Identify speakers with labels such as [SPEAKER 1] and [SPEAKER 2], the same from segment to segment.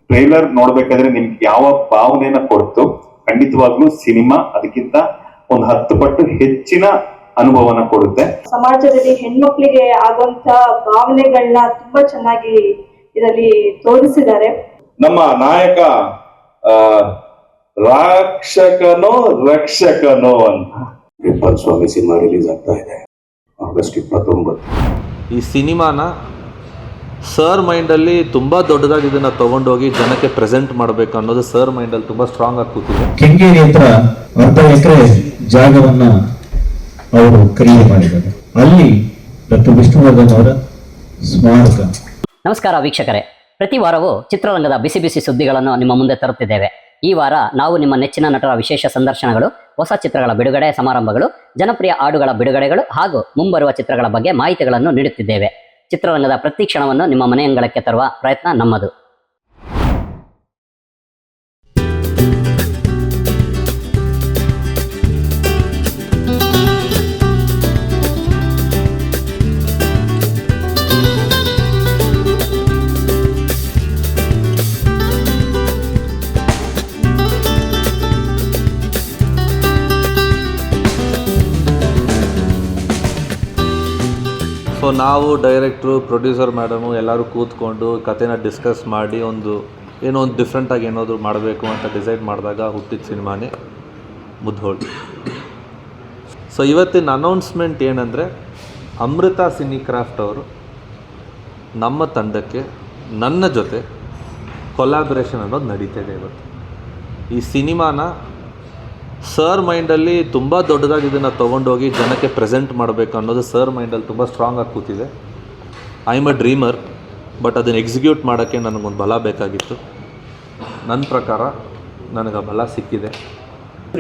[SPEAKER 1] Trailer ನೋಡ್ಬೇಕಾದ್ರೆ ನಿಮ್ಗೆ ಯಾವ ಭಾವನೆನ ಕೊಡ್ತು? ಖಂಡಿತವಾಗ್ಲೂ ಸಿನಿಮಾ ಅದಕ್ಕಿಂತ ಒಂದು 10 ಪಟ್ಟು ಹೆಚ್ಚಿನ ಅನುಭವನ ಕೊಡುತ್ತೆ.
[SPEAKER 2] ಸಮಾಜದಲ್ಲಿ ಹೆಣ್ಮಕ್ಳಿಗೆ ಆಗುವಂತ ಭಾವನೆಗಳನ್ನ ತುಂಬಾ ಚೆನ್ನಾಗಿ ಇದರಲ್ಲಿ ತೋರಿಸಿದ್ದಾರೆ.
[SPEAKER 1] ನಮ್ಮ ನಾಯಕ ರಾಕ್ಷಕನೋ ರಕ್ಷಕನೋ ಅಂತ
[SPEAKER 3] ರಿಪ್ಪನ್ ಸ್ವಾಮಿ ಸಿನಿಮಾ ರಿಲೀಸ್ ಆಗ್ತಾ ಇದೆ ಆಗಸ್ಟ್ 29.
[SPEAKER 4] ಈ ಸಿನಿಮಾನ ಸರ್ ಮೈಂಡಲ್ಲಿ ತುಂಬ ದೊಡ್ಡದಾಗಿ ಇದನ್ನು ತೊಗೊಂಡೋಗಿ ಜನಕ್ಕೆ ಪ್ರೆಸೆಂಟ್ ಮಾಡಬೇಕು ಅನ್ನೋದು ಸರ್ ಮೈಂಡಲ್ಲಿ ತುಂಬ ಸ್ಟ್ರಾಂಗ್ ಆಗಿ ಕೂತಿದೆ.
[SPEAKER 5] ಕೆಂಗೇರಿ ಹತ್ರ 1/2 ಎಕರೆ ಜಾಗವನ್ನ ಅವರು ಖರೀದಿ ಮಾಡಿದ್ದಾರೆ. ಅಲ್ಲಿ ಡಾಕ್ಟರ್ ವಿಷ್ಣುವರ್ಧನ್ ಅವರ ಸ್ಮಾರಕ.
[SPEAKER 6] ನಮಸ್ಕಾರ ವೀಕ್ಷಕರೇ, ಪ್ರತಿ ವಾರವೂ ಚಿತ್ರರಂಗದ ಬಿಸಿ ಬಿಸಿ ಸುದ್ದಿಗಳನ್ನು ನಿಮ್ಮ ಮುಂದೆ ತರುತ್ತಿದ್ದೇವೆ. ಈ ವಾರ ನಾವು ನಿಮ್ಮ ನೆಚ್ಚಿನ ನಟರ ವಿಶೇಷ ಸಂದರ್ಶನಗಳು, ಹೊಸ ಚಿತ್ರಗಳ ಬಿಡುಗಡೆ ಸಮಾರಂಭಗಳು, ಜನಪ್ರಿಯ ಹಾಡುಗಳ ಬಿಡುಗಡೆಗಳು ಹಾಗೂ ಮುಂಬರುವ ಚಿತ್ರಗಳ ಬಗ್ಗೆ ಮಾಹಿತಿಗಳನ್ನು ನೀಡುತ್ತಿದ್ದೇವೆ. ಚಿತ್ರರಂಗದ ಪ್ರತಿ ಕ್ಷಣವನ್ನು ನಿಮ್ಮ ಮನೆಯಂಗಳಕ್ಕೆ ತರುವ ಪ್ರಯತ್ನ ನಮ್ಮದು.
[SPEAKER 4] ಸೊ ನಾವು ಡೈರೆಕ್ಟ್ರು, ಪ್ರೊಡ್ಯೂಸರ್ ಮೇಡಮು ಎಲ್ಲರೂ ಕೂತ್ಕೊಂಡು ಕಥೆನ ಡಿಸ್ಕಸ್ ಮಾಡಿ ಒಂದು ಡಿಫ್ರೆಂಟಾಗಿ ಏನಾದರೂ ಮಾಡಬೇಕು ಅಂತ ಡಿಸೈಡ್ ಮಾಡಿದಾಗ ಹುಟ್ಟಿದ ಸಿನಿಮಾನೇ ಮುದ್ಹೋಳು. ಸೊ ಇವತ್ತಿನ ಅನೌನ್ಸ್ಮೆಂಟ್ ಏನಂದರೆ, ಅಮೃತ ಸಿನಿ ಕ್ರಾಫ್ಟ್ ಅವರು ನಮ್ಮ ತಂಡಕ್ಕೆ ನನ್ನ ಜೊತೆ ಕೊಲಾಬ್ರೇಷನ್ ಅನ್ನೋದು ನಡೀತಿದೆ ಇವತ್ತು. ಈ ಸಿನಿಮಾನ ಸರ್ ಮೈಂಡಲ್ಲಿ ತುಂಬ ದೊಡ್ಡದಾಗಿ ಇದನ್ನು ತೊಗೊಂಡೋಗಿ ಜನಕ್ಕೆ ಪ್ರೆಸೆಂಟ್ ಮಾಡಬೇಕು ಅನ್ನೋದು ಸರ್ ಮೈಂಡಲ್ಲಿ ತುಂಬ ಸ್ಟ್ರಾಂಗ್ ಆಗಿ ಕೂತಿದೆ. I am a dreamer, but ಅದನ್ನು ಎಕ್ಸಿಕ್ಯೂಟ್ ಮಾಡೋಕ್ಕೆ ನನಗೊಂದು ಬಲ ಬೇಕಾಗಿತ್ತು. ನನ್ನ ಪ್ರಕಾರ ನನಗೆ ಆ ಬಲ ಸಿಕ್ಕಿದೆ.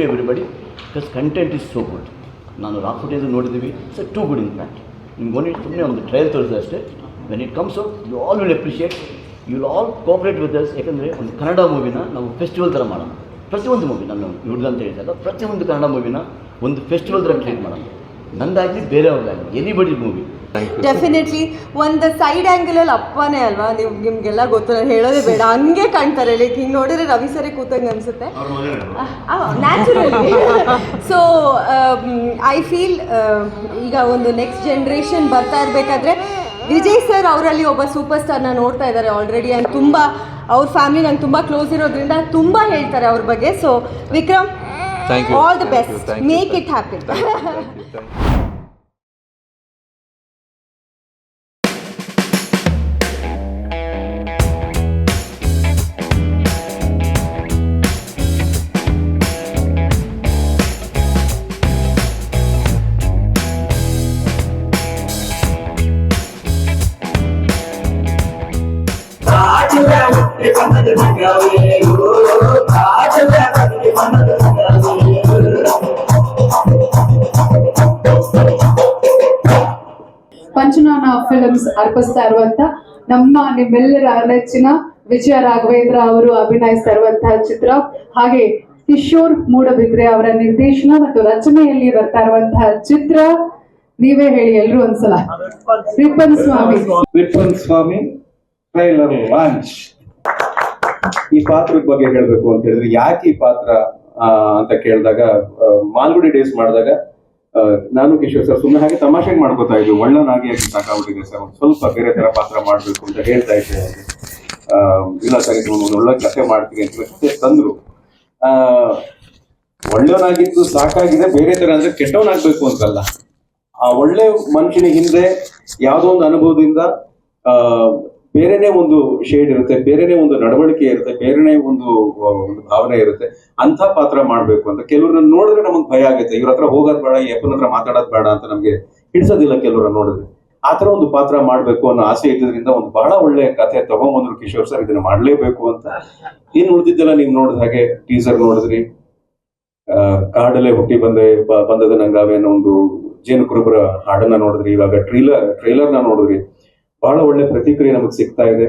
[SPEAKER 7] Everybody because content is so good. ನಾನು ರಾಕ್ ಫುಟೇಜ್ ನೋಡಿದ್ದೀವಿ, it's too good. In fact ನಿಮ್ಗೆ ಓನ್ಲಿ ಸುಮ್ಮನೆ ಒಂದು ಟ್ರಯಲ್ ತೋರಿಸಿದೆ ಅಷ್ಟೇ. When it comes out you all will appreciate, you will all cooperate with us. ಯಾಕಂದರೆ ಒಂದು ಕನ್ನಡ ಮೂವಿನ ನಾವು ಫೆಸ್ಟಿವಲ್ ಥರ ಮಾಡೋಣ. ಪ್ರತಿಯೊಂದು ಮೂವಿ ನಾನು ಇವ್ರದಂತ ಹೇಳಿದಾಗ ಪ್ರತಿಯೊಂದು ಕನ್ನಡ ಮೂವಿನ ಒಂದು ಫೆಸ್ಟಿವಲ್ ಥರ ಟ್ರೀಟ್ ಮಾಡೋಣ. ನಂದಾಗಲಿ ಬೇರೆಯವ್ರದ್ದಾಗಲಿ ಎನಿಬಡಿ ಮೂವಿ
[SPEAKER 2] ಡೆಫಿನೆಟ್ಲಿ ಒಂದು ಸೈಡ್ ಆ್ಯಂಗಲಲ್ಲಿ ಅಪ್ಪನೇ ಅಲ್ವಾ, ನಿಮ್ಗೆಲ್ಲ ಗೊತ್ತು, ಹೇಳೋದೇ ಬೇಡ, ಹಂಗೆ ಕಾಣ್ತಾರೆ. ಲೈಕ್ ಹಿಂಗೆ ನೋಡಿದ್ರೆ ರವಿ ಸರಿ ಕೂತಂಗೆ ಅನಿಸುತ್ತೆ ನ್ಯಾಚುರಲಿ. ಸೊ ಐ ಫೀಲ್ ಈಗ ಒಂದು ನೆಕ್ಸ್ಟ್ ಜನ್ರೇಷನ್ ಬರ್ತಾ ಇರಬೇಕಾದ್ರೆ ವಿಜಯ್ ಸರ್ ಅವರಲ್ಲಿ ಒಬ್ಬ ಸೂಪರ್ ಸ್ಟಾರ್ನ ನೋಡ್ತಾ ಇದ್ದಾರೆ ಆಲ್ರೆಡಿ. ಆ್ಯಂಡ್ ತುಂಬ ಅವ್ರ ಫ್ಯಾಮಿಲಿ ನಂಗೆ ತುಂಬ ಕ್ಲೋಸ್ ಇರೋದ್ರಿಂದ ತುಂಬ ಹೇಳ್ತಾರೆ ಅವ್ರ ಬಗ್ಗೆ. So Vikram, all the best, make it happen.
[SPEAKER 8] Panchanana films ಅರ್ಪಿಸ್ತಾ ಇರುವಂತ ನಿಮ್ಮೆಲ್ಲರ ನೆಚ್ಚಿನ ವಿಜಯ ರಾಘವೇಂದ್ರ ಅವರು ಅಭಿನಯಿಸ್ತಾ ಇರುವಂತಹ ಚಿತ್ರ, ಹಾಗೆ ಕಿಶೋರ್ ಮೂಡಬಿದ್ರೆ ಅವರ ನಿರ್ದೇಶನ ಮತ್ತು ರಚನೆಯಲ್ಲಿ ಬರ್ತಾ ಇರುವಂತಹ ಚಿತ್ರ, ನೀವೇ ಹೇಳಿ ಎಲ್ರು ಒಂದ್ಸಲ, ರಿಪ್ಪನ್ ಸ್ವಾಮಿ.
[SPEAKER 1] ರಿಪ್ಪನ್ ಸ್ವಾಮಿ ಟ್ರೈಲರ್ ಲಾಂಚ್. ಈ ಪಾತ್ರದ ಬಗ್ಗೆ ಹೇಳ್ಬೇಕು ಅಂತ ಹೇಳಿದ್ರೆ, ಯಾಕೆ ಈ ಪಾತ್ರ ಅಂತ ಕೇಳಿದಾಗ, ಮಾಲ್ಗುಡಿ ಡೇಸ್ ಮಾಡಿದಾಗ ನಾನು ಕಿಶೋರ್ ಸರ್ ಸುಮ್ಮನೆ ಹಾಗೆ ತಮಾಷೆಗೆ ಮಾಡ್ಕೋತಾ ಇದ್ವಿ, ಒಳ್ಳನಾಗಿ ಸಾಕಾಗ್ಬಿಟ್ಟಿದೆ ಸರ್, ಒಂದು ಸ್ವಲ್ಪ ಬೇರೆ ತರ ಪಾತ್ರ ಮಾಡ್ಬೇಕು ಅಂತ ಹೇಳ್ತಾ ಇದ್ದೆ. ಇಲ್ಲ ಸರ್, ಒಂದು ಒಳ್ಳೆ ಕಥೆ ಮಾಡ್ತೀನಿ ಅಂತ ಕಥೆ ತಂದ್ರು. ಒಳ್ಳೆಯವನಾಗಿದ್ದು ಸಾಕಾಗಿದೆ, ಬೇರೆ ತರ ಅಂದ್ರೆ ಕೆಟ್ಟವನಾಗ್ಬೇಕು ಅಂತಲ್ಲ. ಆ ಒಳ್ಳೆ ಮನುಷ್ಯನ ಹಿಂದೆ ಯಾವುದೋ ಒಂದು ಅನುಭವದಿಂದ ಬೇರೆನೇ ಒಂದು ಶೇಡ್ ಇರುತ್ತೆ, ಬೇರೆನೇ ಒಂದು ನಡವಳಿಕೆ ಇರುತ್ತೆ, ಬೇರೆನೇ ಒಂದು ಭಾವನೆ ಇರುತ್ತೆ. ಅಂತ ಪಾತ್ರ ಮಾಡ್ಬೇಕು ಅಂತ ಕೆಲವ್ರನ್ನ ನೋಡಿದ್ರೆ ನಮಗ್ ಭಯ ಆಗುತ್ತೆ. ಇವ್ರ ಹತ್ರ ಹೋಗೋದ್ ಬೇಡ, ಈ ಅಪ್ಪನ ಹತ್ರ ಮಾತಾಡೋದ್ ಬೇಡ ಅಂತ ನಮ್ಗೆ ಹಿಡಿಸೋದಿಲ್ಲ ಕೆಲವ್ರನ್ನ ನೋಡಿದ್ರೆ. ಆತರ ಒಂದು ಪಾತ್ರ ಮಾಡ್ಬೇಕು ಅನ್ನೋ ಆಸೆ ಇದ್ದಿದ್ರಿಂದ ಒಂದು ಬಹಳ ಒಳ್ಳೆ ಕಥೆ ತಗೊಂಡ್ಬಂದ್ರು ಕಿಶೋರ್ ಸರ್, ಇದನ್ನ ಮಾಡ್ಲೇಬೇಕು ಅಂತ. ಏನ್ ಉಳಿದಿದ್ದೆಲ್ಲ ನೀವ್ ನೋಡಿದ ಹಾಗೆ ಟೀಸರ್ ನೋಡಿದ್ರಿ, ಕಾಡಲ್ಲೇ ಹುಟ್ಟಿ ಬಂದದ ನಂಗಾವೆ ಅನ್ನೋ ಒಂದು ಜೇನುಕುರುಬರ ಹಾಡನ್ನ ನೋಡಿದ್ರಿ, ಇವಾಗ ಟ್ರೈಲರ್ನ ನೋಡಿದ್ರಿ. ಬಹಳ ಒಳ್ಳೆ ಪ್ರತಿಕ್ರಿಯೆ ನಮಗೆ ಸಿಗ್ತಾ ಇದೆ.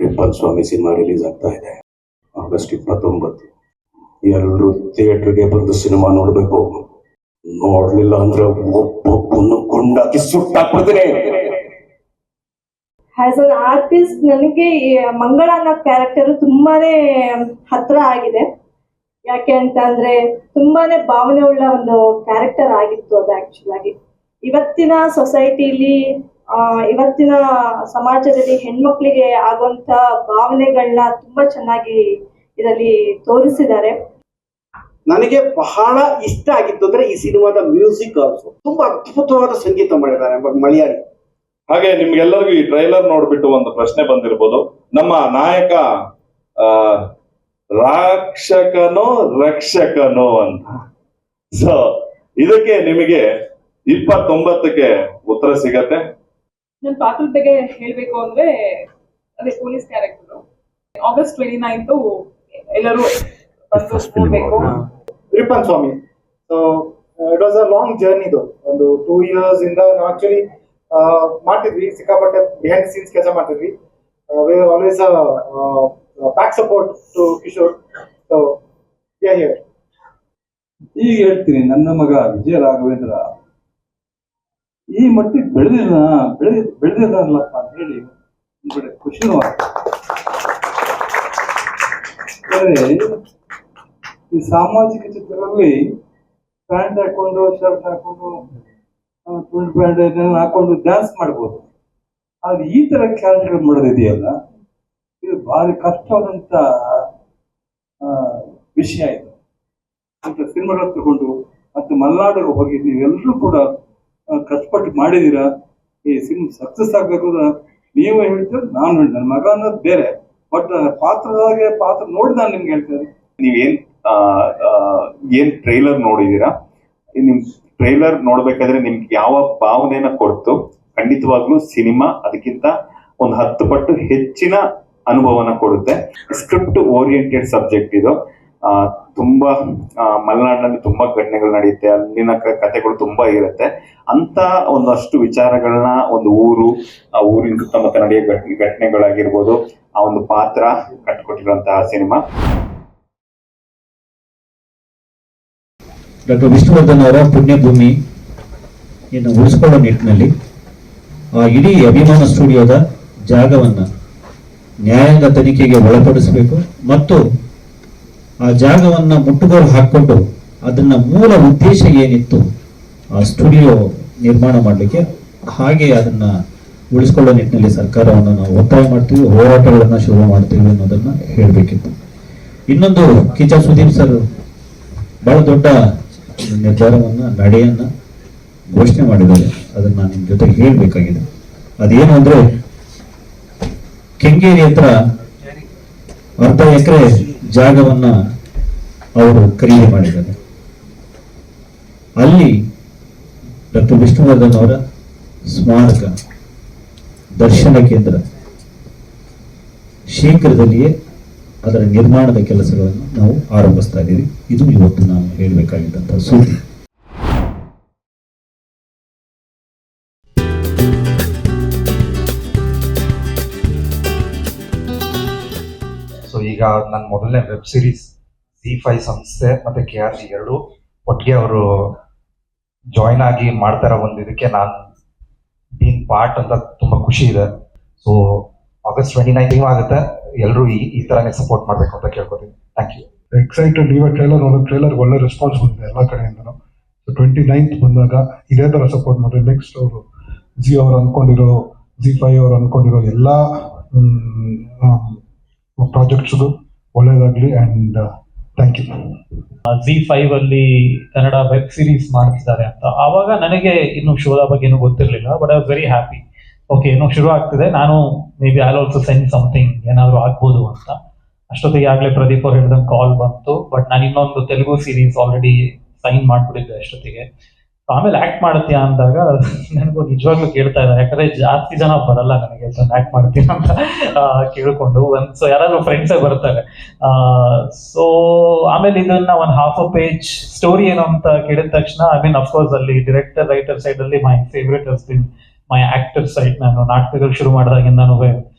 [SPEAKER 3] ರಿಪ್ಪನ್ ಸ್ವಾಮಿ ಸಿನಿಮಾ ರಿಲೀಸ್ ಆಗ್ತಾ ಇದೆ ಆಗಸ್ಟ್ 29. ಎಲ್ಲರೂ ಥಿಯೇಟರ್ಗೆ ಬಂದು ಸಿನಿಮಾ ನೋಡಬೇಕು. ನೋಡ್ಲಿಲ್ಲ ಅಂದ್ರೆ ಒಬ್ಬೊಬ್ಬನ್ನು ಕೊಂಡಾಕಿ ಸುಟ್ಟಾಕ್ಬಿಡ್ತೀನಿ.
[SPEAKER 2] ಆಸ್ ಅನ್ ಆರ್ಟಿಸ್ಟ್ ನನಗೆ ಈ ಮಂಗಳ ಅನ್ನೋ ಕ್ಯಾರೆಕ್ಟರ್ ತುಂಬಾನೇ ಹತ್ರ ಆಗಿದೆ. ಯಾಕೆ ಅಂತ ಅಂದ್ರೆ ತುಂಬಾನೇ ಭಾವನೆ ಉಳ್ಳ ಒಂದು ಕ್ಯಾರೆಕ್ಟರ್ ಆಗಿತ್ತು ಅದು ಆಕ್ಚುಲ್ ಆಗಿ. ಇವತ್ತಿನ ಸೊಸೈಟಿಲಿ ಇವತ್ತಿನ ಸಮಾಜದಲ್ಲಿ ಹೆಣ್ಮಕ್ಳಿಗೆ ಆಗುವಂತ ಭಾವನೆಗಳನ್ನ ತುಂಬಾ ಚೆನ್ನಾಗಿ ಇದರಲ್ಲಿ ತೋರಿಸಿದ್ದಾರೆ.
[SPEAKER 9] ನನಗೆ ಬಹಳ ಇಷ್ಟ ಆಗಿತ್ತು ಅಂದ್ರೆ ಈ ಸಿನಿಮಾದ ಮ್ಯೂಸಿಕ್ ಆಲ್ಸೋ ತುಂಬಾ ಅದ್ಭುತವಾದ ಸಂಗೀತ ಮಾಡಿದ್ದಾರೆ ಮಲಯಾಳಿ.
[SPEAKER 10] ಹಾಗೆ ನಿಮ್ಗೆಲ್ಲರಿಗೂ ಈ ಟ್ರೈಲರ್ ನೋಡ್ಬಿಟ್ಟು ಒಂದು ಪ್ರಶ್ನೆ ಬಂದಿರ್ಬೋದು, ನಮ್ಮ ನಾಯಕ ರಾಕ್ಷಕನೋ ರಕ್ಷಕನೋ ಅಂತ. ಸೊ ಇದಕ್ಕೆ ನಿಮಗೆ 29ಕ್ಕೆ ಉತ್ತರ ಸಿಗತ್ತೆ.
[SPEAKER 8] ನನ್ನ ಪಾತ್ರದ ಬಗ್ಗೆ ಹೇಳಬೇಕು ಅಂದ್ರೆ ಅದೇ ಪೊಲೀಸ್ ಕ್ಯಾರೆಕ್ಟರ್. August 29 ಎಲ್ಲರೂ ಬಂದು ನೋಡ್ಬೇಕು.
[SPEAKER 9] Ripan Swamy. So it was a long journey. ಇದು ಒಂದು 2 years ಇಂದ ನಾವು ಆಕ್ಚುಲಿ ಮಾಡ್ತಿದ್ವಿ, ಸಿಕ್ಕಾಪಟ್ಟೆ ಬಿಹೈಂಡ್ ಸೀನ್ಸ್ ಕೆಲಸ ಮಾಡ್ತಿದ್ವಿ. We are always back support to Kishore. So here
[SPEAKER 11] ಈಗ ಹೇಳ್ತೀನಿ, ನನ್ನ ಮಗ ವಿಜಯ ರಾಘವೇಂದ್ರ ಈ ಮಟ್ಟಿಗೆ ಬೆಳೆದಿದ್ದಾರಲ್ಲಪ್ಪ ಅಂತ ಹೇಳಿ ಖುಷಿನೂ ಈ ಸಾಮಾಜಿಕ ಚಿತ್ರಗಳಲ್ಲಿ ಪ್ಯಾಂಟ್ ಹಾಕೊಂಡು ಶರ್ಟ್ ಹಾಕೊಂಡು ತುಂಡು ಪ್ಯಾಂಟ್ ಹಾಕೊಂಡು ಡ್ಯಾನ್ಸ್ ಮಾಡ್ಬೋದು. ಆದ್ರೆ ಈ ತರ ಕ್ಯಾರೆಕ್ಟರ್ ಮಾಡೋದಿದೆಯಲ್ಲ, ಇದು ಭಾರಿ ಕಷ್ಟವಾದಂತ ವಿಷಯ. ಇದು ಅಂತ ಸಿನಿಮಾಗಳು ತಗೊಂಡು ಮತ್ತೆ ಮಲ್ನಾಡಿಗೆ ಹೋಗಿ ನೀವೆಲ್ಲರೂ ಕೂಡ ಕಷ್ಟಪಟ್ಟು ಮಾಡಿದೀರಾ. ಈ ಸಿನಿಮಾ ಸಕ್ಸಸ್ ಆಗ್ಬೇಕು ನೀವು ಹೇಳ್ತೀರ, ನಾನು ಹೇಳಿ ನನ್ನ ಮಗ ಅನ್ನೋದು ಬೇರೆ. ಬಟ್ ಪಾತ್ರ ನೋಡಿ ನಾನು ನಿಮ್ಗೆ ಹೇಳ್ತೇನೆ.
[SPEAKER 10] ನೀವೇನ್ ಏನ್ ಟ್ರೈಲರ್ ನೋಡಿದೀರಾ, ನಿಮ್ ಟ್ರೈಲರ್ ನೋಡ್ಬೇಕಾದ್ರೆ ನಿಮ್ಗೆ ಯಾವ ಭಾವನೆನ ಕೊಡ್ತು, ಖಂಡಿತವಾಗ್ಲೂ ಸಿನಿಮಾ ಅದಕ್ಕಿಂತ ಒಂದು 10 ಪಟ್ಟು ಹೆಚ್ಚಿನ ಅನುಭವನ ಕೊಡುತ್ತೆ. ಸ್ಕ್ರಿಪ್ಟ್ ಓರಿಯೆಂಟೆಡ್ ಸಬ್ಜೆಕ್ಟ್ ಇದು. ತುಂಬಾ ಮಲೆನಾಡಿನಲ್ಲಿ ತುಂಬಾ ಘಟನೆಗಳು ನಡೆಯುತ್ತೆ, ಅಲ್ಲಿನ ಕಥೆಗಳು ತುಂಬಾ ಇರುತ್ತೆ. ಅಂತ ಒಂದಷ್ಟು ವಿಚಾರಗಳನ್ನ ಒಂದು ಊರು, ಆ ಊರಿನ ಸುತ್ತಮುತ್ತ ನಡೆಯೋ ಘಟನೆಗಳಾಗಿರ್ಬೋದು, ಆ ಒಂದು ಪಾತ್ರ ಕಟ್ಟಿಕೊಟ್ಟಿರುವಂತಹ ಸಿನಿಮಾ.
[SPEAKER 5] ಡಾಕ್ಟರ್ ವಿಷ್ಣುವರ್ಧನ್ ಅವರ ಪುಣ್ಯಭೂಮಿ ಇನ್ನು ಉಳಿಸ್ಕೊಳ್ಳೋ ನಿಟ್ಟಿನಲ್ಲಿ ಆ ಇಡೀ ಅಭಿಮಾನ ಸ್ಟುಡಿಯೋದ ಜಾಗವನ್ನು ನ್ಯಾಯಾಂಗ ತನಿಖೆಗೆ ಒಳಪಡಿಸಬೇಕು ಮತ್ತು ಆ ಜಾಗವನ್ನು ಮುಟ್ಟುಗೋಲು ಹಾಕ್ಕೊಂಡು ಅದನ್ನ ಮೂಲ ಉದ್ದೇಶ ಏನಿತ್ತು ಆ ಸ್ಟುಡಿಯೋ ನಿರ್ಮಾಣ ಮಾಡಲಿಕ್ಕೆ, ಹಾಗೆ ಅದನ್ನ ಉಳಿಸ್ಕೊಳ್ಳೋ ನಿಟ್ಟಿನಲ್ಲಿ ಸರ್ಕಾರವನ್ನು ನಾವು ಒತ್ತಾಯ ಮಾಡ್ತೀವಿ, ಹೋರಾಟಗಳನ್ನು ಶುರು ಮಾಡ್ತೀವಿ ಅನ್ನೋದನ್ನ ಹೇಳಬೇಕಿತ್ತು. ಇನ್ನೊಂದು ಕಿಚ್ಚ ಸುದೀಪ್ ಸರ್ ಬಹಳ ದೊಡ್ಡ ನಿರ್ಧಾರವನ್ನ ನಡೆಯನ್ನ ಘೋಷಣೆ ಮಾಡಿದ್ದಾರೆ. ಅದನ್ನ ನಾನು ನಿಮ್ಮ ಜೊತೆ ಹೇಳ್ಬೇಕಾಗಿದೆ. ಅದೇನು ಅಂದ್ರೆ ಕೆಂಗೇರಿ ಹತ್ರ 1/2 ಎಕರೆ ಜಾಗವನ್ನ ಅವರು ಖರೀದಿ ಮಾಡಿದ್ದಾರೆ. ಅಲ್ಲಿ ಡಾಕ್ಟರ್ ವಿಷ್ಣುವರ್ಧನ್ ಅವರ ಸ್ಮಾರಕ ದರ್ಶನ ಕೇಂದ್ರ ಶೀಘ್ರದಲ್ಲಿಯೇ ಅದರ ನಿರ್ಮಾಣದ ಕೆಲಸಗಳನ್ನು ನಾವು ಆರಂಭಿಸ್ತಾ ಇದ್ದೀವಿ. ಇದು ಇವತ್ತು ನಾನು ಹೇಳಬೇಕಾಗಿದ್ದಂತಹ ಸುದ್ದಿ.
[SPEAKER 12] ಸೊ ಈಗ ನನ್ನ ಮೊದಲನೇ ವೆಬ್ ಸೀರೀಸ್ ZEE5 ಸಂಸ್ಥೆ ಮತ್ತೆ KRG ಎರಡು ಒಟ್ಟಿಗೆ ಅವರು ಜಾಯಿನ್ ಆಗಿ ಮಾಡ್ತಾರ ಒಂದು ಇದಕ್ಕೆ ನಾನು ಬೀನ್ ಪಾರ್ಟ್ ಅಂತ ತುಂಬಾ ಖುಷಿ ಇದೆ. ಸೊ August 29 ಆಗುತ್ತೆ. ಎಲ್ಲರೂ ಈ ತರನೇ ಸಪೋರ್ಟ್ ಮಾಡಬೇಕು ಅಂತ ಕೇಳ್ಕೊತೀನಿ. Thank you.
[SPEAKER 13] ಎಕ್ಸೈಟೆಡ್. ಇವಾಗ ಟ್ರೈಲರ್ ಒಳ್ಳೆ ರೆಸ್ಪಾನ್ಸ್ ಬಂದಿದೆ ಎಲ್ಲ ಕಡೆಯಿಂದನೂ. ಸೊ 29 ಬಂದಾಗ ಇದೇ ತರ ಸಪೋರ್ಟ್ ಮಾಡಿದ್ರೆ ನೆಕ್ಸ್ಟ್ ಅವರು ಜಿ ಅವರು ಅನ್ಕೊಂಡಿರೋ ZEE5 ಅವರು ಅನ್ಕೊಂಡಿರೋ ಎಲ್ಲ ಪ್ರಾಜೆಕ್ಟ್ಸ್ ಒಳ್ಳೇದಾಗ್ಲಿ ಅಂಡ್ ಥ್ಯಾಂಕ್ ಯು.
[SPEAKER 14] ZEE5 ಅಲ್ಲಿ ಕನ್ನಡ ವೆಬ್ ಸೀರೀಸ್ ಮಾಡ್ತಿದ್ದಾರೆ ಅಂತ ಆವಾಗ ನನಗೆ ಇನ್ನು ಶೋದ ಬಗ್ಗೆ ಏನೂ ಗೊತ್ತಿರಲಿಲ್ಲ. But I was very happy. Okay, ಏನೋ ಶುರು ಆಗ್ತಿದೆ, ನಾನು may be I also send something, ಏನಾದರೂ ಆಗ್ಬೋದು ಅಂತ. ಅಷ್ಟೊತ್ತಿಗೆ ಆಗಲೇ ಪ್ರದೀಪ್ ಅವ್ರು ಹೇಳಿದಂಗೆ ಕಾಲ್ ಬಂತು. ಬಟ್ ನಾನು ಇನ್ನೊಂದು ತೆಲುಗು ಸೀರೀಸ್ ಆಲ್ರೆಡಿ ಸೈನ್ ಮಾಡ್ಬಿಟ್ಟಿದ್ದೆ ಅಷ್ಟೊತ್ತಿಗೆ. ಆಮೇಲೆ ಆ್ಯಕ್ಟ್ ಮಾಡ್ತೀಯಾ ಅಂದಾಗ ನನಗೂ ನಿಜವಾಗ್ಲೂ ಕೇಳ್ತಾ ಇದ್ದಾರೆ, ಯಾಕಂದರೆ ಜಾಸ್ತಿ ಜನ ಬರಲ್ಲ ನನಗೆ ಆ್ಯಕ್ಟ್ ಮಾಡ್ತೀನಿ ಅಂತ ಕೇಳಿಕೊಂಡು. ಸೊ ಯಾರಾದರೂ ಫ್ರೆಂಡ್ಸೇ ಬರ್ತಾರೆ. ಸೊ ಆಮೇಲೆ ಇದನ್ನ ಒಂದು half a page ಸ್ಟೋರಿ ಏನು ಅಂತ ಕೇಳಿದ ತಕ್ಷಣ ಐ ಮೀನ್ ಅಫ್ಕೋರ್ಸ್ ಅಲ್ಲಿ ಡೈರೆಕ್ಟರ್ ರೈಟರ್ ಸೈಡಲ್ಲಿ my favourite has been my actor side. ನಾನು ನಾಟಕಗಳು ಶುರು ಮಾಡಿದಾಗಿಂದನೂ I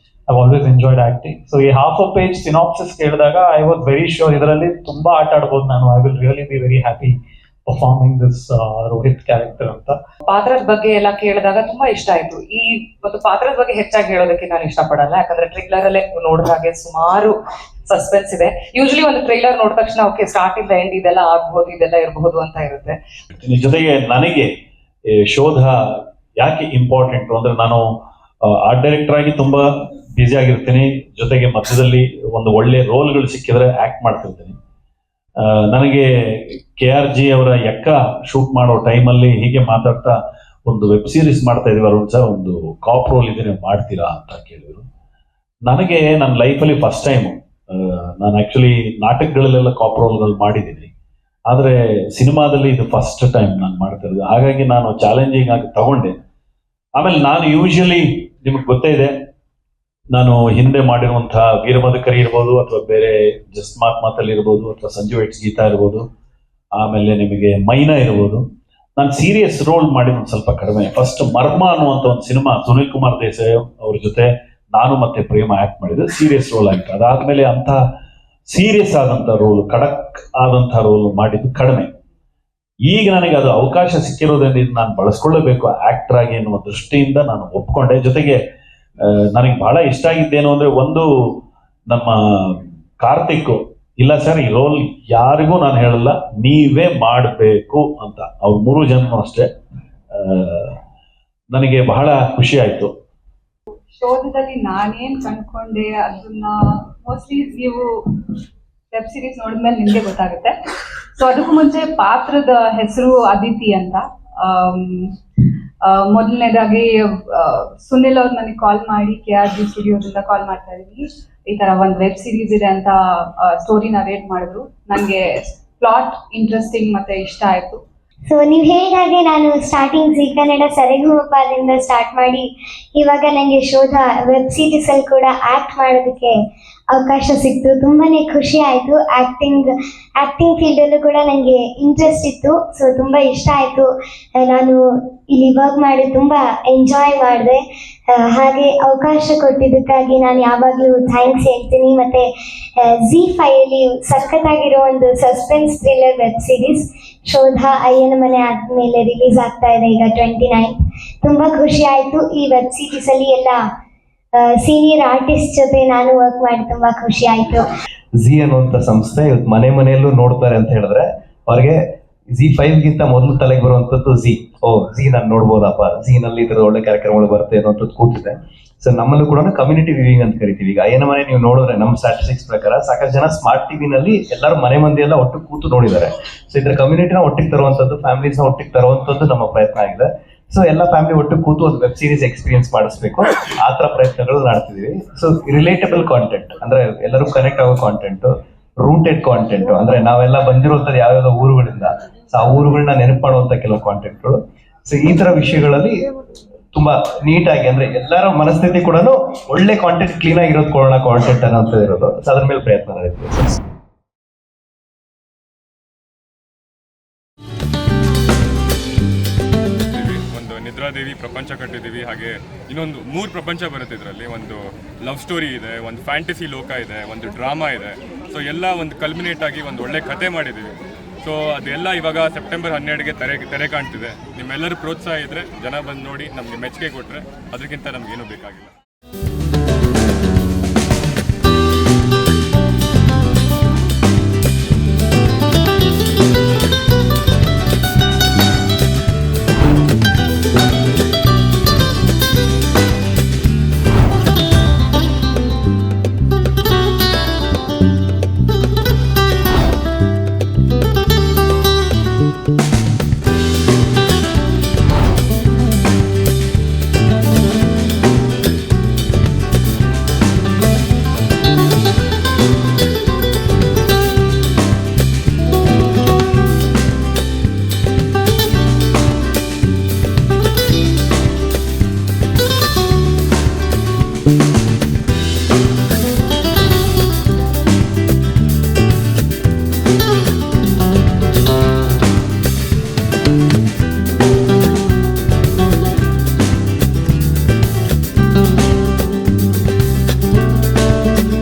[SPEAKER 14] always enjoyed acting. So ಈ half a page ಸಿನಾಪ್ಸಿಸ್ ಕೇಳಿದಾಗ ಐ ವಾಸ್ ವೆರಿ ಶ್ಯೂರ್ ಇದರಲ್ಲಿ ತುಂಬಾ ಆಟ ಆಡ್ಬೋದು ನಾನು. I will really be very happy performing this Rohit character ಅಂತ.
[SPEAKER 15] ಪಾತ್ರದ ಬಗ್ಗೆ ಎಲ್ಲ ಕೇಳಿದಾಗ ತುಂಬಾ ಇಷ್ಟ ಆಯ್ತು. ಈ ಒಂದು ಪಾತ್ರದ ಬಗ್ಗೆ ಹೆಚ್ಚಾಗಿ ಹೇಳೋದಕ್ಕೆ ನಾನು ಇಷ್ಟಪಡಲ್ಲ, ಯಾಕಂದ್ರೆ ಟ್ರೈಲರ್ ಅಲ್ಲೇ ನೋಡಿದಾಗೆ ಸುಮಾರು ಸಸ್ಪೆನ್ಸ್ ಇದೆ. ಯೂಶಲಿ ಒಂದು ಟ್ರೈಲರ್ ನೋಡಿದ ತಕ್ಷಣ ಓಕೆ ಸ್ಟಾರ್ಟ್ ಇಂದ ಎಂಡ್ ಇದೆಲ್ಲ ಆಗ್ಬಹುದು, ಇದೆಲ್ಲ ಇರಬಹುದು ಅಂತ ಇರುತ್ತೆ.
[SPEAKER 14] ಜೊತೆಗೆ ನನಗೆ ಶೋಧ ಯಾಕೆ ಇಂಪಾರ್ಟೆಂಟ್ ಅಂದ್ರೆ, ನಾನು ಆರ್ಟ್ ಡೈರೆಕ್ಟರ್ ಆಗಿ ತುಂಬಾ ಬ್ಯುಸಿ ಆಗಿರ್ತೀನಿ, ಜೊತೆಗೆ ಮಧ್ಯದಲ್ಲಿ ಒಂದು ಒಳ್ಳೆ ರೋಲ್ಗಳು ಸಿಕ್ಕಿದ್ರೆ ಆಕ್ಟ್ ಮಾಡ್ತಿರ್ತೀನಿ. ನನಗೆ KRG ಅವರ ಎಕ್ಕ ಶೂಟ್ ಮಾಡೋ ಟೈಮಲ್ಲಿ ಹೀಗೆ ಮಾತಾಡ್ತಾ ಒಂದು ವೆಬ್ ಸೀರೀಸ್ ಮಾಡ್ತಾ ಇದೀವಿ ಅರುಣ್ ಸರ್, ಒಂದು ಕಾಪ್ ರೋಲ್ ಇದೆ, ನೀವು ಮಾಡ್ತೀರಾ ಅಂತ ಕೇಳಿದ್ರು. ನನಗೆ ನನ್ನ ಲೈಫಲ್ಲಿ ಫಸ್ಟ್ ಟೈಮು, ನಾನು ಆ್ಯಕ್ಚುಲಿ ನಾಟಕಗಳಲ್ಲೆಲ್ಲ ಕಾಪ್ ರೋಲ್ಗಳು ಮಾಡಿದ್ದೀನಿ, ಆದರೆ ಸಿನಿಮಾದಲ್ಲಿ ಇದು ಫಸ್ಟ್ ಟೈಮ್ ನಾನು ಮಾಡ್ತಾ ಇರೋದು. ಹಾಗಾಗಿ ನಾನು ಚಾಲೆಂಜಿಂಗ್ ಆಗಿ ತಗೊಂಡೆ. ಆಮೇಲೆ ನಾನು ಯೂಶಲಿ ನಿಮಗೆ ಗೊತ್ತೇ ಇದೆ, ನಾನು ಹಿಂದೆ ಮಾಡಿರುವಂತಹ ವೀರಮದಕರಿ ಇರ್ಬೋದು, ಅಥವಾ ಬೇರೆ ಜಸ್ಟ್ ಮಾತಲ್ಲಿ ಇರ್ಬೋದು, ಅಥವಾ ಸಂಜು ಎಕ್ಸ್ ಗೀತಾ ಇರ್ಬೋದು, ಆಮೇಲೆ ನಿಮಗೆ ಮೈನಾ ಇರ್ಬೋದು, ನಾನು ಸೀರಿಯಸ್ ರೋಲ್ ಮಾಡಿದ ಒಂದು ಸ್ವಲ್ಪ ಕಡಿಮೆ. ಫಸ್ಟ್ ಮರ್ಮ ಅನ್ನುವಂಥ ಒಂದು ಸಿನಿಮಾ ಸುನಿಲ್ ಕುಮಾರ್ ದೇಸಾಯಿ ಅವ್ರ ಜೊತೆ ನಾನು ಮತ್ತೆ ಪ್ರೇಮ ಆಕ್ಟ್ ಮಾಡಿದ್ದು, ಸೀರಿಯಸ್ ರೋಲ್ ಆಯಿತು. ಅದಾದ್ಮೇಲೆ ಅಂತ ಸೀರಿಯಸ್ ಆದಂಥ ರೋಲ್, ಖಡಕ್ ಆದಂಥ ರೋಲ್ ಮಾಡಿದ್ದು ಕಡಿಮೆ. ಈಗ ನನಗೆ ಅದು ಅವಕಾಶ ಸಿಕ್ಕಿರೋದ್ರಿಂದ ಇದು ನಾನು ಬಳಸ್ಕೊಳ್ಳಬೇಕು ಆಕ್ಟರ್ ಆಗಿ ಎನ್ನುವ ದೃಷ್ಟಿಯಿಂದ ನಾನು ಒಪ್ಕೊಂಡೆ. ಜೊತೆಗೆ ನನಗೆ ಬಹಳ ಇಷ್ಟ ಆಗಿದ್ದೇನು ಅಂದ್ರೆ, ಒಂದು ನಮ್ಮ ಕಾರ್ತಿಕ್ ಇಲ್ಲ ಸರ್ ಈ ರೋಲ್ ಯಾರಿಗೂ ನಾನು ಹೇಳಲ್ಲ, ನೀವೇ ಮಾಡಬೇಕು ಅಂತ. ಅವ್ರು 3 ಜನ ಅಷ್ಟೇ. ನನಗೆ ಬಹಳ ಖುಷಿ ಆಯ್ತು.
[SPEAKER 15] ಶೋಧದಲ್ಲಿ ನಾನೇನ್ ಕಂಡ್ಕೊಂಡೆ ಅದನ್ನ ಮೋಸ್ಟ್ಲಿ ನೀವು ವೆಬ್ ಸೀರೀಸ್ ನೋಡಿದ್ಮೇಲೆ ನಿಮ್ಗೆ ಗೊತ್ತಾಗುತ್ತೆ. ಸೊ ಅದಕ್ಕೂ ಮುಂಚೆ ಪಾತ್ರದ ಹೆಸರು ಅದಿತಿ ಅಂತ. ಮೊದಲನೇದಾಗಿ ಸುನಿಲ್ ಅವ್ರು ನನಗೆ ಕಾಲ್ ಮಾಡಿ KRG ಸ್ಟುಡಿಯೋದಿಂದ ಕಾಲ್ ಮಾಡ್ತಾ ಇದ್ದೀನಿ, ಈ ತರ ಒಂದು ವೆಬ್ ಸೀರೀಸ್ ಇದೆ ಅಂತ ಸ್ಟೋರಿ ನರೇಟ್ ಮಾಡಿದ್ರು. ನನಗೆ ಪ್ಲಾಟ್ ಇಂಟ್ರೆಸ್ಟಿಂಗ್ ಮತ್ತೆ ಇಷ್ಟ ಆಯ್ತು.
[SPEAKER 16] ಸೊ ನೀವು ಹೇಳಿದಾಗೆ ನಾನು ಸ್ಟಾರ್ಟಿಂಗ್ ಜೀ ಕನ್ನಡ ಸರಿಗಮಪದಿಂದ ಸ್ಟಾರ್ಟ್ ಮಾಡಿ ಇವಾಗ ನನಗೆ ಶೋಧ ವೆಬ್ ಸೀರೀಸಲ್ಲಿ ಕೂಡ ಆ್ಯಕ್ಟ್ ಮಾಡೋದಕ್ಕೆ ಅವಕಾಶ ಸಿಕ್ತು. ತುಂಬಾ ಖುಷಿ ಆಯಿತು. ಆ್ಯಕ್ಟಿಂಗ್ ಫೀಲ್ಡಲ್ಲೂ ಕೂಡ ನನಗೆ ಇಂಟ್ರೆಸ್ಟ್ ಇತ್ತು. ಸೊ ತುಂಬ ಇಷ್ಟ ಆಯಿತು. ನಾನು ಇಲ್ಲಿ ವರ್ಕ್ ಮಾಡಿ ತುಂಬ ಎಂಜಾಯ್ ಮಾಡಿದೆ. ಹಾಗೆ ಅವಕಾಶ ಕೊಟ್ಟಿದ್ದಕ್ಕಾಗಿ ನಾನು ಯಾವಾಗಲೂ ಥ್ಯಾಂಕ್ಸ್ ಹೇಳ್ತೀನಿ. ಮತ್ತು ZEE5ಅಲ್ಲಿ ಸಖತ್ತಾಗಿರೋ ಒಂದು ಸಸ್ಪೆನ್ಸ್ ಥ್ರಿಲ್ಲರ್ ವೆಬ್ ಸೀರೀಸ್ ಶೋಧ ಅಯ್ಯನ ಮನೆ ಆದಮೇಲೆ ರಿಲೀಸ್ ಆಗ್ತಾ ಇದೆ ಈಗ 29th. ತುಂಬ ಖುಷಿ ಆಯಿತು. ಈ ವೆಬ್ ಸೀರೀಸಲ್ಲಿ ಎಲ್ಲ ಸೀನಿಯರ್ ಆರ್ಟಿಸ್ಟ್ ಜೊತೆ ನಾನು ವರ್ಕ್ ಮಾಡಿ ತುಂಬಾ ಖುಷಿ ಆಯ್ತು.
[SPEAKER 12] ಝೀ ಅನ್ನುವಂಥ ಸಂಸ್ಥೆ ಇವತ್ತು ಮನೆಯಲ್ಲೂ ನೋಡ್ತಾರೆ ಅಂತ ಹೇಳಿದ್ರೆ ಅವ್ರಿಗೆ ZEE5 ಗಿಂತ ಮೊದಲು ತಲೆಗೆ ಬರುವಂತದ್ದು ಝೀ. ಝೀ ನಾನು ನೋಡ್ಬೋದಪ್ಪ, ಝೀನಲ್ಲಿ ಈ ಥರದ ಒಳ್ಳೆ ಕಾರ್ಯಕ್ರಮಗಳು ಬರುತ್ತೆ ಅನ್ನೋಂಥದ್ದು ಕೂತಿದೆ. ಸೊ ನಮ್ಮಲ್ಲೂ ಕೂಡ ಕಮ್ಯುನಿಟಿ ವ್ಯೂವಿಂಗ್ ಅಂತ ಕರಿತೀವಿ. ಈಗ ಅಯ್ಯನ ಮನೆ ನೀವು ನೋಡಿದ್ರೆ ನಮ್ಮ ಸ್ಟ್ಯಾಟಿಸ್ಟಿಕ್ಸ್ ಪ್ರಕಾರ ಸಾಕಷ್ಟು ಜನ ಸ್ಮಾರ್ಟ್ ಟಿವಿನಲ್ಲಿ ಎಲ್ಲರೂ ಮನೆ ಮಂದಿ ಎಲ್ಲ ಒಟ್ಟು ಕೂತು ನೋಡಿದ್ದಾರೆ. ಸೊ ಇದ್ರ ಕಮ್ಯುನಿಟಿನ ಒಟ್ಟಿಗೆ ತರುವಂಥದ್ದು, ಫ್ಯಾಮಿಲೀಸ್ನ ಒಟ್ಟಿಗೆ ತರುವಂಥದ್ದು ನಮ್ಮ ಪ್ರಯತ್ನ ಆಗಿದೆ. ಸೊ ಎಲ್ಲ ಫ್ಯಾಮಿಲಿ ಒಟ್ಟು ಕೂತು ಒಂದು ವೆಬ್ ಸೀರೀಸ್ ಎಕ್ಸ್ಪೀರಿಯನ್ಸ್ ಮಾಡಿಸ್ಬೇಕು, ಆ ಥರ ಪ್ರಯತ್ನಗಳು ಮಾಡ್ತಿದ್ದೀವಿ. ಸೊ ರಿಲೇಟಬಲ್ ಕಾಂಟೆಂಟ್ ಅಂದ್ರೆ ಎಲ್ಲರೂ ಕನೆಕ್ಟ್ ಆಗೋ ಕಾಂಟೆಂಟ್, ರೂಟೆಡ್ ಕಾಂಟೆಂಟ್ ಅಂದ್ರೆ ನಾವೆಲ್ಲ ಬಂದಿರುವಂಥದ್ದು ಯಾವ್ಯಾವ ಊರುಗಳಿಂದ, ಸೊ ಆ ಊರುಗಳನ್ನ ನೆನಪು ಮಾಡುವಂಥ ಕೆಲವು ಕಾಂಟೆಂಟ್ಗಳು. ಸೊ ಈ ತರ ವಿಷಯಗಳಲ್ಲಿ ತುಂಬಾ ನೀಟಾಗಿ ಅಂದ್ರೆ ಎಲ್ಲರ ಮನಸ್ಥಿತಿ ಕೂಡ ಒಳ್ಳೆ ಕಾಂಟೆಂಟ್, ಕ್ಲೀನ್ ಆಗಿರೋದು ಕೊಡೋಣ ಕಾಂಟೆಂಟ್ ಅನ್ನೋಂಥ ಇರೋದು. ಸೊ ಅದ್ರ ಮೇಲೆ ಪ್ರಯತ್ನ ನಡೆಯುತ್ತೆ.
[SPEAKER 17] ನಿದ್ರಾದೇವಿ ಪ್ರಪಂಚ ಕಟ್ಟಿದ್ದೀವಿ. ಹಾಗೆ ಇನ್ನೊಂದು 3 ಪ್ರಪಂಚ ಬರುತ್ತೆ ಇದರಲ್ಲಿ. ಒಂದು ಲವ್ ಸ್ಟೋರಿ ಇದೆ, ಒಂದು ಫ್ಯಾಂಟಸಿ ಲೋಕ ಇದೆ, ಒಂದು ಡ್ರಾಮಾ ಇದೆ. ಸೊ ಎಲ್ಲ ಒಂದು ಕಲ್ಮಿನೇಟ್ ಆಗಿ ಒಂದು ಒಳ್ಳೆ ಕತೆ ಮಾಡಿದ್ದೀವಿ. ಸೊ ಅದೆಲ್ಲ ಇವಾಗ ಸೆಪ್ಟೆಂಬರ್ 12ಗೆ ತೆರೆ ಕಾಣ್ತಿದೆ. ನಿಮ್ಮೆಲ್ಲರೂ ಪ್ರೋತ್ಸಾಹ ಇದ್ದರೆ ಜನ ಬಂದು ನೋಡಿ ನಮಗೆ ಮೆಚ್ಚುಗೆ ಕೊಟ್ಟರೆ ಅದಕ್ಕಿಂತ ನಮಗೇನು ಬೇಕಾಗಿಲ್ಲ.